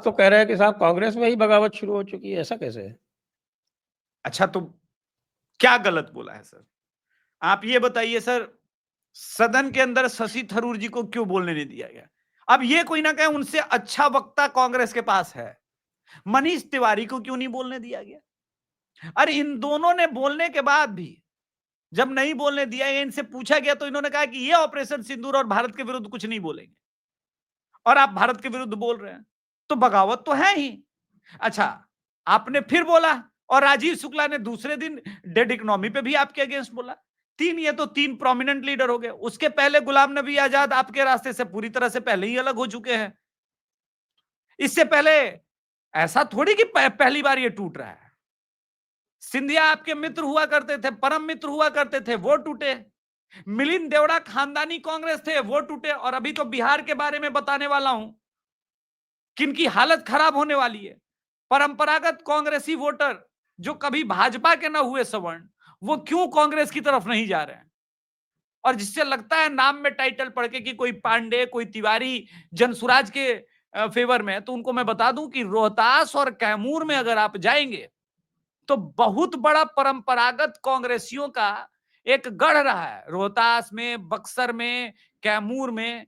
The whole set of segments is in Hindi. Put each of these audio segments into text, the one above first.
आप तो कह रहे हैं कि साहब कांग्रेस में ही बगावत शुरू हो चुकी है, ऐसा कैसे है? अच्छा, तो क्या गलत बोला है सर? आप ये बताइए सर, सदन के अंदर शशि थरूर जी को क्यों बोलने नहीं दिया गया? अब ये कोई ना कहे उनसे अच्छा वक्ता कांग्रेस के पास है, मनीष तिवारी को क्यों नहीं बोलने दिया गया? अरे इन दोनों ने बोलने के बाद भी जब नहीं बोलने दिया गया, इनसे पूछा गया तो इन्होंने कहा कि ये ऑपरेशन सिंदूर और भारत के विरुद्ध कुछ नहीं बोलेंगे, और आप भारत के विरुद्ध बोल रहे हैं, तो बगावत तो है ही। अच्छा, आपने फिर बोला, और राजीव शुक्ला ने दूसरे दिन डेड इकोनॉमी पे भी आपके अगेंस्ट बोला। ये तो तीन प्रोमिनेंट लीडर हो गए। उसके पहले गुलाम नबी आजाद आपके रास्ते से पूरी तरह से पहले ही अलग हो चुके हैं। इससे पहले ऐसा थोड़ी कि पहली बार ये टूट रहा है। सिंधिया आपके मित्र हुआ करते थे, परम मित्र हुआ करते थे, वो टूटे। मिलिंद देवड़ा खानदानी कांग्रेस थे, वो टूटे। और अभी तो बिहार के बारे में बताने वाला हूं, किनकी हालत खराब होने वाली है। परंपरागत कांग्रेसी वोटर जो कभी भाजपा के ना हुए सवर्ण, वो क्यों कांग्रेस की तरफ नहीं जा रहे हैं? और जिससे लगता है नाम में टाइटल पढ़ के कि कोई पांडे, कोई तिवारी जनसुराज के फेवर में, तो उनको मैं बता दूं कि रोहतास और कैमूर में अगर आप जाएंगे तो बहुत बड़ा परंपरागत कांग्रेसियों का एक गढ़ रहा है, रोहतास में, बक्सर में, कैमूर में।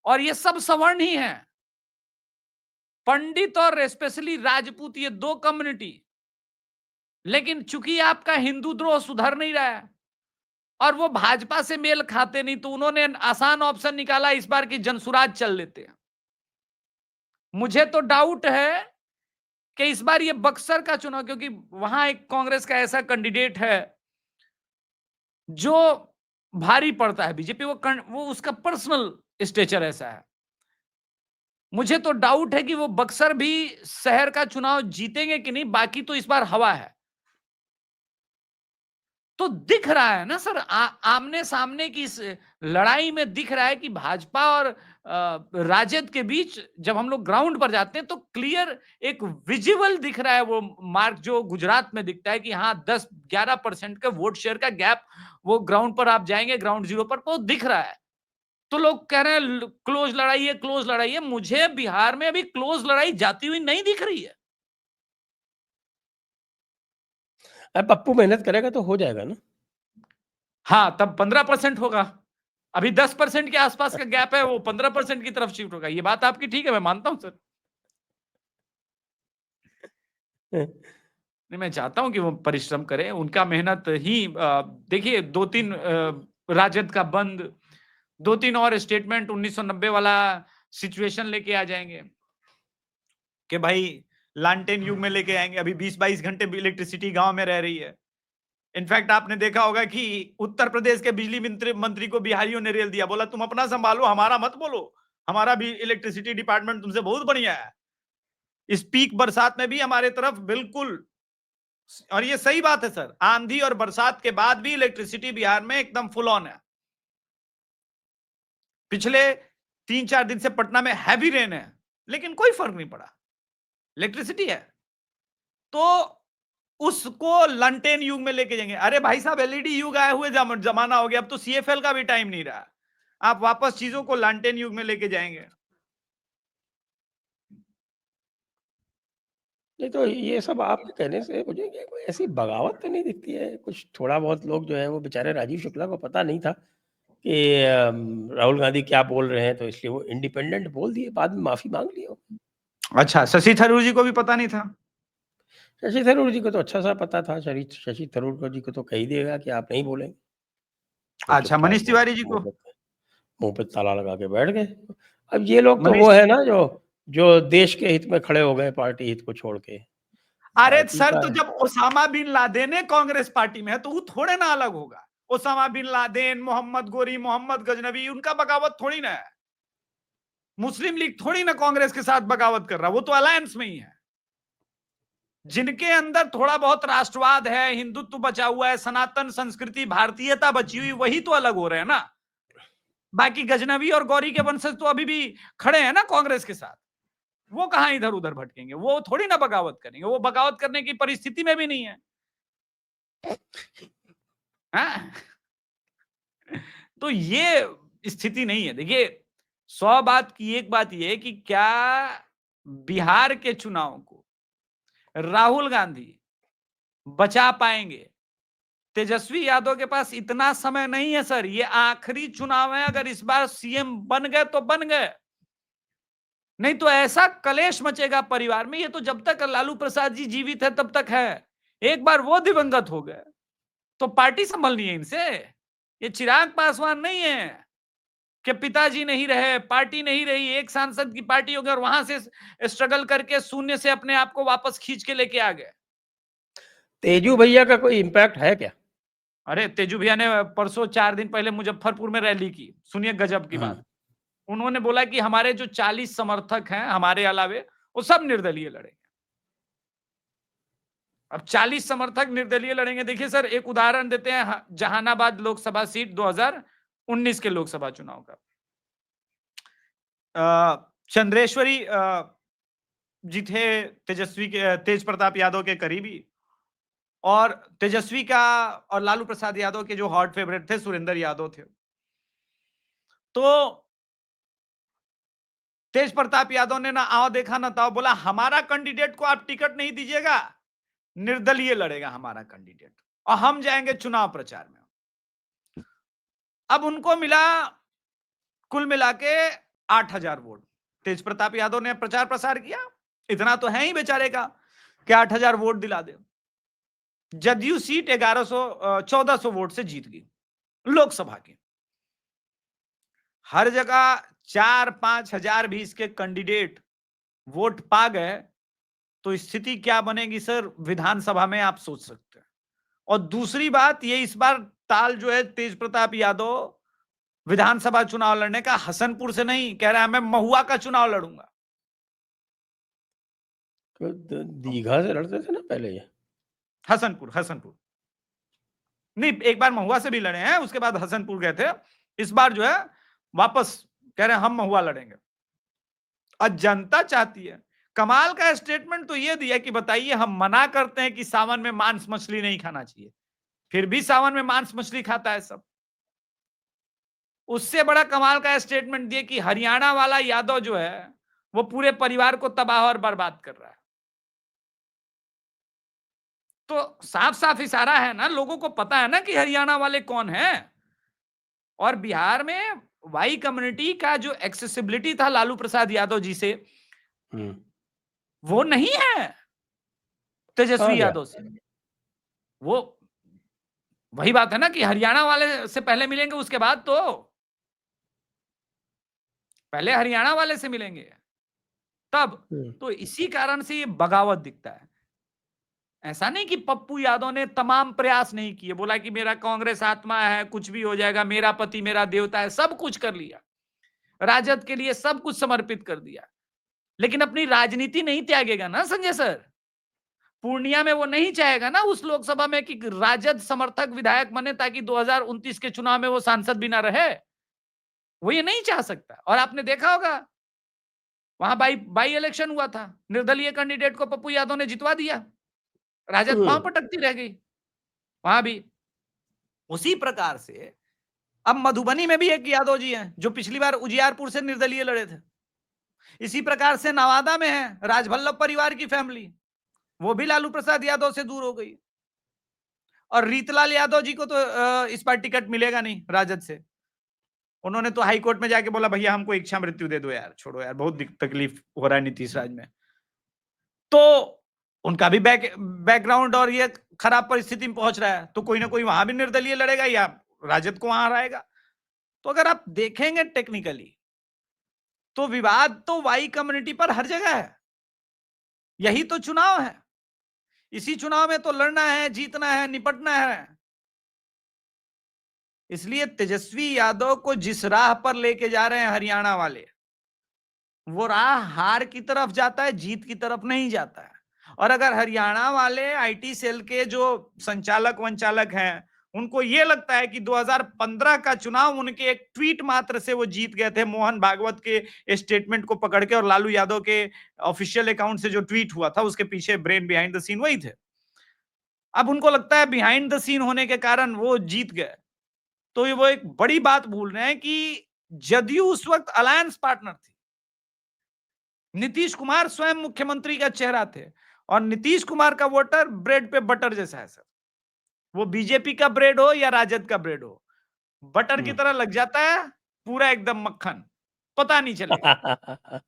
और ये सब सवर्ण ही हैं, पंडित और स्पेशली राजपूत, ये दो कम्युनिटी। लेकिन चूंकि आपका हिंदू द्रोह सुधर नहीं रहा है और वो भाजपा से मेल खाते नहीं, तो उन्होंने आसान ऑप्शन निकाला इस बार की जनसुराज चल लेते हैं। मुझे तो डाउट है कि इस बार ये बक्सर का चुनाव, क्योंकि वहां एक कांग्रेस का ऐसा कैंडिडेट है जो भारी पड़ता है बीजेपी, वो उसका पर्सनल स्टेचर ऐसा है। मुझे तो डाउट है कि वो बक्सर भी शहर का चुनाव जीतेंगे कि नहीं। बाकी तो इस बार हवा है। तो दिख रहा है ना सर, आमने सामने की इस लड़ाई में दिख रहा है कि भाजपा और राजद के बीच जब हम लोग ग्राउंड पर जाते हैं तो क्लियर एक विजिबल दिख रहा है वो मार्क जो गुजरात में दिखता है कि हाँ 10-11% का वोट शेयर का गैप, वो ग्राउंड पर आप जाएंगे, ग्राउंड जीरो पर वो दिख रहा है। तो लोग कह रहे हैं क्लोज लड़ाई है, क्लोज लड़ाई है। मुझे बिहार में अभी क्लोज लड़ाई जाती हुई नहीं दिख रही है। पप्पू मेहनत करेगा तो हो जाएगा ना। हाँ, तब 15% होगा। अभी 10% के आसपास का गैप है, वो 15% की तरफ शिफ्ट होगा। ये बात आपकी ठीक है, मैं मानता हूं सर। नहीं, मैं चाहता हूं कि वो परिश्रम करें, उनका मेहनत ही देखिए 2-3 राजद का बंद, 2-3 और स्टेटमेंट 1990 वाला सिचुएशन लेके आ जाएंगे कि भाई लालटेन युग में लेके आएंगे। अभी 20-22 घंटे इलेक्ट्रिसिटी गांव में रह रही है। इनफैक्ट आपने देखा होगा कि उत्तर प्रदेश के बिजली मंत्री को बिहारियों ने रेल दिया, बोला तुम अपना संभालो, हमारा मत बोलो, हमारा भी इलेक्ट्रिसिटी डिपार्टमेंट तुमसे बहुत बढ़िया है। इस पीक बरसात में भी हमारे तरफ बिल्कुल, और ये सही बात है सर, आंधी और बरसात के बाद भी इलेक्ट्रिसिटी बिहार में एकदम फुल ऑन है। पिछले 3-4 दिन से पटना में हैवी रेन है, लेकिन कोई फर्क नहीं पड़ा, इलेक्ट्रिसिटी है। तो उसको लंटेन युग में लेके जाएंगे। अरे भाई साहब, एलईडी युग आए हुए जमाना हो गया, अब तो सीएफएल का भी टाइम नहीं रहा। आप वापस चीजों को लंटेन युग में लेके जाएंगे। नहीं तो ये सब आपके कहने से मुझे कोई ऐसी बगावत तो नहीं दिखती है। कुछ थोड़ा बहुत लोग जो है वो बेचारे राजीव शुक्ला को पता नहीं था कि राहुल गांधी क्या बोल रहे हैं, तो इसलिए वो इंडिपेंडेंट बोल दिए, बाद में माफी मांग लिया। अच्छा, शशि थरूर जी को भी पता नहीं था? शशि थरूर जी को तो अच्छा सा पता था। शशि थरूर जी को तो कह ही देगा कि आप नहीं बोलेंगे, तो अच्छा, चुपचाप मनीष वो तिवारी जी को? मुंह पे ताला लगा के बैठ गए। अब ये लोग तो मनीष, वो है ना जो जो देश के हित में खड़े हो गए, पार्टी हित को छोड़ के। अरे पार्टी सर, का तो जब Osama bin Laden Congress party में है तो वो थोड़े ना अलग होगा। Osama bin Laden, Mohammad Ghori, Mohammad Ghaznavi, उनका बगावत थोड़ी ना है। मुस्लिम लीग थोड़ी ना कांग्रेस के साथ बगावत कर रहा, वो तो अलायंस में ही है। जिनके अंदर थोड़ा बहुत राष्ट्रवाद है, हिंदुत्व बचा हुआ है, सनातन संस्कृति, भारतीयता बची हुई, वही तो अलग हो रहे हैं ना। बाकी गजनवी और गौरी के वंशज तो अभी भी खड़े हैं ना कांग्रेस के साथ। वो कहां इधर उधर भटकेंगे, वो थोड़ी ना बगावत करेंगे, वो बगावत करने की परिस्थिति में भी नहीं है। हाँ? तो ये स्थिति नहीं है। देखिए, 100 बात की एक बात ये है कि क्या बिहार के चुनाव को राहुल गांधी बचा पाएंगे? तेजस्वी यादव के पास इतना समय नहीं है सर, ये आखिरी चुनाव है, अगर इस बार सीएम बन गए तो बन गए, नहीं तो ऐसा कलेश मचेगा परिवार में। ये तो जब तक लालू प्रसाद जी जीवित है तब तक है, एक बार वो दिवंगत हो गए तो पार्टी संभलनी है इनसे। ये चिराग पासवान नहीं है कि पिताजी नहीं रहे, पार्टी नहीं रही, एक सांसद की पार्टी हो गई और वहां से स्ट्रगल करके शून्य से अपने आप को वापस खींच के लेके आ गए। तेजू भैया का कोई इम्पैक्ट है क्या? अरे तेजू भैया ने परसों 4 दिन पहले मुजफ्फरपुर में रैली की, सुनिए गजब की बात। उन्होंने बोला कि हमारे जो 40 समर्थक हैं हमारे अलावे, वो सब निर्दलीय लड़ेंगे। अब 40 समर्थक निर्दलीय लड़ेंगे। देखिए सर, एक उदाहरण देते हैं जहानाबाद लोकसभा सीट 2019 के लोकसभा चुनाव का। चंद्रेश्वरी जी थे तेजस्वी के, तेज प्रताप यादव के करीबी, और तेजस्वी का और लालू प्रसाद यादव के जो हॉट फेवरेट थे सुरेंद्र यादव थे। तो तेज प्रताप यादव ने ना आओ देखा ना ताओ, बोला हमारा कैंडिडेट को आप टिकट नहीं दीजिएगा, निर्दलीय लड़ेगा हमारा कैंडिडेट, और हम जाएंगे चुनाव प्रचार में। अब उनको मिला कुल मिला के 8,000 वोट। तेज प्रताप यादव ने प्रचार प्रसार किया, इतना तो है ही बेचारे का कि 8,000 वोट दिला दे। जदयू सीट 1400 वोट से जीत गई लोकसभा की। हर जगह 4-5 हजार भी इसके कैंडिडेट वोट पा गए तो स्थिति क्या बनेगी सर विधानसभा में, आप सोच सकते हैं। और दूसरी बात ये, इस बार ताल जो है तेज प्रताप यादव विधानसभा चुनाव लड़ने का हसनपुर से नहीं, कह रहा है मैं महुआ का चुनाव लड़ूंगा। तो दीघा से लड़ते थे ना पहले ये। हसनपुर नहीं, एक बार महुआ से भी लड़े हैं, उसके बाद हसनपुर गए थे। इस बार जो है वापस कह रहे हैं हम महुआ लड़ेंगे। और जनता चाहती है। कमाल का स्टेटमेंट तो ये दिया कि बताइए हम मना करते हैं कि सावन में मांस मछली नहीं खाना चाहिए, फिर भी सावन में मांस मछली खाता है सब। उससे बड़ा कमाल का स्टेटमेंट दिए कि हरियाणा वाला यादव जो है वो पूरे परिवार को तबाह और बर्बाद कर रहा है। तो साफ साफ इशारा है ना, लोगों को पता है ना कि हरियाणा वाले कौन हैं। और बिहार में वाई कम्युनिटी का जो एक्सेसिबिलिटी था लालू प्रसाद यादव जी से, वो नहीं है तेजस्वी यादव से। वो वही बात है ना कि हरियाणा वाले से पहले मिलेंगे, उसके बाद तो पहले हरियाणा वाले से मिलेंगे तब। तो इसी कारण से ये बगावत दिखता है। ऐसा नहीं कि पप्पू यादव ने तमाम प्रयास नहीं किए, बोला कि मेरा कांग्रेस आत्मा है, कुछ भी हो जाएगा, मेरा पति मेरा देवता है, सब कुछ कर लिया, राजद के लिए सब कुछ समर्पित कर दिया, लेकिन अपनी राजनीति नहीं त्यागेगा ना संजय सर। पूर्णिया में वो नहीं चाहेगा ना उस लोकसभा में कि राजद समर्थक विधायक बने ताकि 2029 के चुनाव में वो सांसद भी ना रहे। वो ये नहीं चाह सकता। और आपने देखा होगा वहां बाई इलेक्शन हुआ था, निर्दलीय कैंडिडेट को पप्पू यादव ने जितवा दिया, राजद पांव पटकती रह गई वहां भी। उसी प्रकार से अब मधुबनी में भी एक यादव जी हैं जो पिछली बार उजियारपुर से निर्दलीय लड़े थे। इसी प्रकार से नवादा में है राजवल्लभ परिवार की फैमिली, वो भी लालू प्रसाद यादव से दूर हो गई। और रीतलाल यादव जी को तो इस बार टिकट मिलेगा नहीं राजद से। उन्होंने तो हाई कोर्ट में जाके बोला भैया हमको इच्छा मृत्यु दे दो यार, छोड़ो यार, बहुत तकलीफ हो रहा है नीतीश राज में। तो उनका भी बैकग्राउंड और ये खराब परिस्थिति में पहुंच रहा है, तो कोई ना कोई वहां भी निर्दलीय लड़ेगा या राजद को वहां रहेगा। तो अगर आप देखेंगे टेक्निकली तो विवाद तो वाई कम्युनिटी पर हर जगह है। यही तो चुनाव है, इसी चुनाव में तो लड़ना है, जीतना है, निपटना है। इसलिए तेजस्वी यादव को जिस राह पर लेके जा रहे हैं हरियाणा वाले, वो राह हार की तरफ जाता है, जीत की तरफ नहीं जाता है। और अगर हरियाणा वाले आईटी सेल के जो संचालक वंचालक हैं उनको ये लगता है कि 2015 का चुनाव उनके एक ट्वीट मात्र से वो जीत गए थे, मोहन भागवत के स्टेटमेंट को पकड़ के और लालू यादव के ऑफिशियल अकाउंट से जो ट्वीट हुआ था उसके पीछे ब्रेन बिहाइंड द सीन वही थे। अब उनको लगता है बिहाइंड द सीन होने के कारण वो जीत गए, तो वो एक बड़ी बात भूल रहे हैं कि जदयू उस वक्त अलायंस पार्टनर थी, नीतीश कुमार स्वयं मुख्यमंत्री का चेहरा थे और नीतीश कुमार का वोटर ब्रेड पे बटर जैसा है सर। वो बीजेपी का ब्रेड हो या राजद का ब्रेड हो, बटर की तरह लग जाता है, पूरा एकदम मक्खन, पता नहीं चलेगा।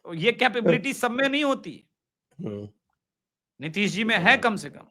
तो ये कैपेबिलिटी सब में नहीं होती, हुँ, नीतीश जी ये में तो है बात कम है। से कम।